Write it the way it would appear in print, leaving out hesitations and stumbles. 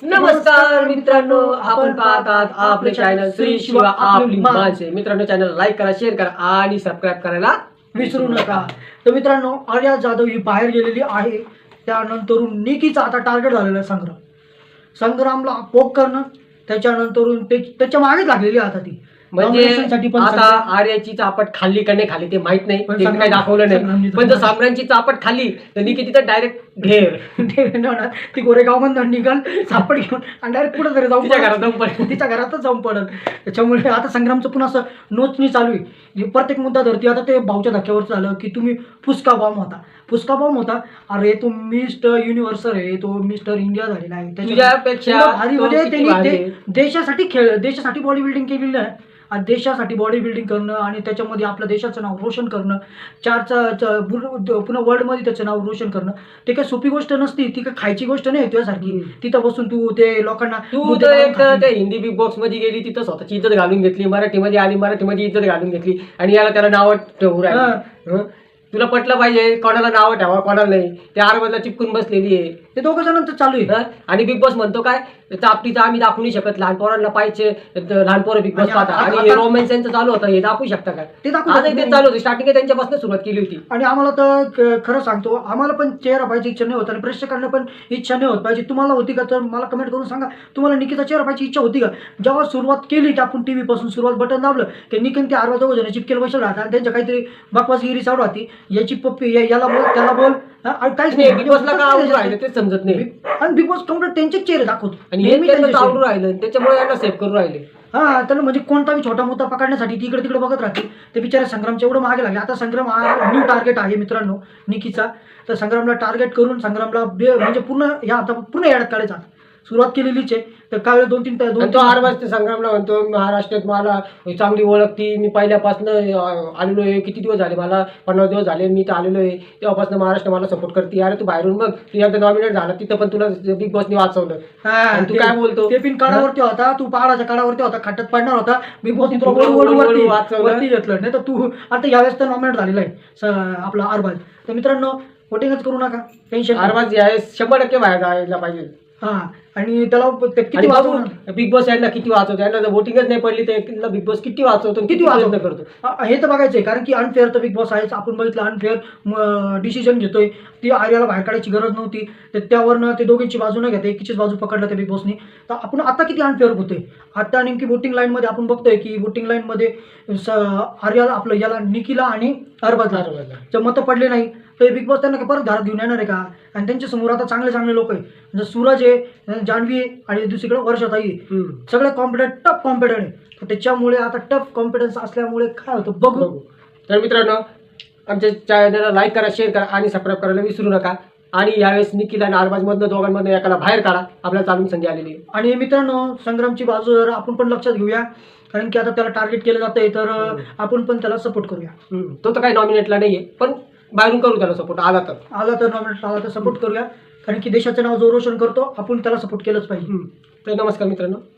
नमस्कार मित्रांनो, आपण पाहतात आपले चॅनल श्री शिवा आपली माणसे. मित्रांनो, चॅनल लाईक करा, शेअर करा आणि सबस्क्राईब करायला विसरू नका. तर मित्रांनो, आर्या जाधव ही बाहेर गेलेली आहे. त्यानंतरून निकीचा आता टार्गेट झालेला आहे संग्रामला पोक करणं. त्याच्यानंतरून त्याच्या मागे लागलेली आहे आता ती. म्हणजे nomination पण आता आर्याची चापट खाल्ली का नाही खाल्ली ते माहित नाही, पण ते काही दाखवलं नाही. संग्रामची पण जर सामरांची चापट खाल्ली तर निकी तिथं डायरेक्ट घेर ती गोरेगाव मधून निघाल सापड घेऊन आणि डायरेक्ट पुढे जरी जाऊन तिच्या घरात जाऊन पडेल. तिच्या घरातच जाऊन पडेल. त्याच्यामुळे आता संग्रामचं पुन्हा असं नोचणी चालू आहे. प्रत्येक मुद्दा धरती. आता ते भाऊच्या धक्क्यावर झालं की तुम्ही फुसका बॉम्ब होता. अरे तो मिस्टर युनिव्हर्सल आहे, तो मिस्टर इंडिया झालेला आहे. तुझ्यापेक्षा भारी तो म्हणजे किती भारी त्यांनी आहे. देशासाठी बॉडी बिल्डिंग केलेलं आहे. आणि देशासाठी बॉडी बिल्डिंग करणं आणि त्याच्यामध्ये आपल्या देशाचं नाव रोशन करणं, पुन्हा वर्ल्डमध्ये त्याचं नाव रोशन करणं, ते काही सोपी गोष्ट नसती. ती काही खायची गोष्ट नाही तुझ्यासारखी. तिथं बसून तू ते लोकांना तू तर एक ते हिंदी बिग बॉक्स मध्ये गेली, तिथं स्वतःची इज्जत घालून घेतली, मराठीमध्ये आली, मराठीमध्ये इज्जत घालून घेतली आणि याला त्याला नाव ठेवू राहिली. तुला पटलं पाहिजे, कोणाला नाव ठेवा कोणाला नाही. त्या आरबला चिपकून बसलेली आहे. ते दोघं जणांचं चालू आहे. आणि बिग बॉस म्हणतो काय, चापटीचं आम्ही दाखवू नाही शकत, लहान पोरांना पाहिजे, लहान पोरं बिग बॉस पाहतात. आणि रोमॅन्स यांचं चालू होतं, हे दाखवू शकता का? ते दाखवू आता ते चालू होतं. स्टार्टिंग त्यांच्यापासून सुरुवात केली होती. आणि आम्हाला तर खरं सांगतो, आम्हाला पण चेहरा पाहिजे इच्छा नाही होत आणि प्रेक्षकांना पण इच्छा नाही होत पाहिजे. तुम्हाला होती का? तर मला कमेंट करून सांगा, तुम्हाला निकीचा चेहरा पाहिजे इच्छा होती का? जेव्हा सुरुवात केली की आपण टीव्ही पासून सुरुवात बटन दाबलं की निकीन ते आरवा दोघं जण चिपकेल बसले राहतात आणि त्यांच्या काहीतरी बकवासगिरी चालू राहती. याची पप्पी याला बोल त्याला बोल, काहीच नाही. बिग बॉसला का आवडून राहिलं ते समजत नाही. आणि बिग बॉस कम्प्लीट त्यांचेच चेहरे दाखवतो आणि हे त्यांचं आवडून राहिलं, त्याच्यामुळे यांना सेव्ह करून राहिले. त्याला म्हणजे कोणताही छोटा मुद्दा पकडण्यासाठी तिकडे तिकडे बघत राहते. ते बिचारे संग्रामच्या एवढं मागे लागले. आता संग्राम हा न्यू टार्गेट आहे मित्रांनो निकीचा. तर संग्रामला टार्गेट करून संग्रामला म्हणजे पूर्ण येड्यात काढायचा सुरुवात केलेलीच आहे. तर काय दोन तीन तो आरबाज संग्रामला म्हणतो, महाराष्ट्रात मला चांगली ओळखती, मी पहिल्यापासून आलेलो आहे, किती दिवस झाले, मला 50 दिवस झाले मी तर आलेलो आहे, तेव्हापासून महाराष्ट्र मला सपोर्ट करते. अरे तू बाहेरून बघ, तू एकदा नॉमिनेट झाला तिथं पण तुला बिग बॉसने वाचवलं. तू काय बोलतो? ते पिन काळावरती होता, तू पहाडाच्या काळावरती होता, खाट्यात पडणार होता. बिग बॉस वरती घेतलं नाही. तर तू आता यावेळेस तर नॉमिनेट झालेला आहे आपला आरबाज. तर मित्रांनो, वोटिंगच करू नका, टेन्शन. आरबाज यावेळेस 100% बाहेर जायला पाहिजे. आणि त्याला किती वाचवणार बिग बॉस यांना किती वाचवतो, यांना जर वोटिंगच नाही पडली तर बिग बॉस किती वाचवतो, किती वाचवतो करतो हे तर बघायचंय. कारण की अनफेअर तर बिग बॉस आहेच. आपण बघितलं अनफेअर डिसिजन घेतोय. ती आर्याला बाहेर काढायची गरज नव्हती. तर त्यावरनं ते दोघींची बाजू न घेता एकीचीच बाजू पकडलं त्या बिग बॉसनी. तर आपण आता किती अनफेअर होतोय. आता नेमकी वोटिंग लाईनमध्ये आपण बघतोय की वोटिंग लाईनमध्ये आर्याला आपलं याला निकीला आणि अरबाजला मतं पडले नाही. तर बिग बॉस त्यांना परत घरात घेऊन येणार आहे का? आणि त्यांच्या समोर आता चांगले लोक आहे. म्हणजे सूरज आहे, जान्हवी आहे आणि दुसरीकडे वर्षाताई आहे. सगळे टफ कॉम्पिटंट आहे. त्याच्यामुळे आता टफ कॉन्फिडन्स असल्यामुळे काय होतं बघू. तर मित्रांनो, आमच्या चॅनलला लाईक करा, शेअर करा आणि सबस्क्राईब करायला विसरू नका. आणि यावेळेस निखिल आणि आरबाजमधनं दोघांमधनं एकाला बाहेर काढा. आपल्याला चालून संधी आलेली आहे. आणि मित्रांनो, संग्रामची बाजू जर आपण पण लक्षात घेऊया, कारण की आता त्याला टार्गेट केलं जातंय. तर आपण पण त्याला सपोर्ट करूया. तो तर काही नॉमिनेटला नाहीये, पण बाहेरून करू त्याला सपोर्ट. आला तर नॉमिनेट आला तर सपोर्ट करूया. कारण की देशाचं नाव जो रोशन करतो आपण त्याला सपोर्ट केलंच पाहिजे. तर नमस्कार मित्रांनो.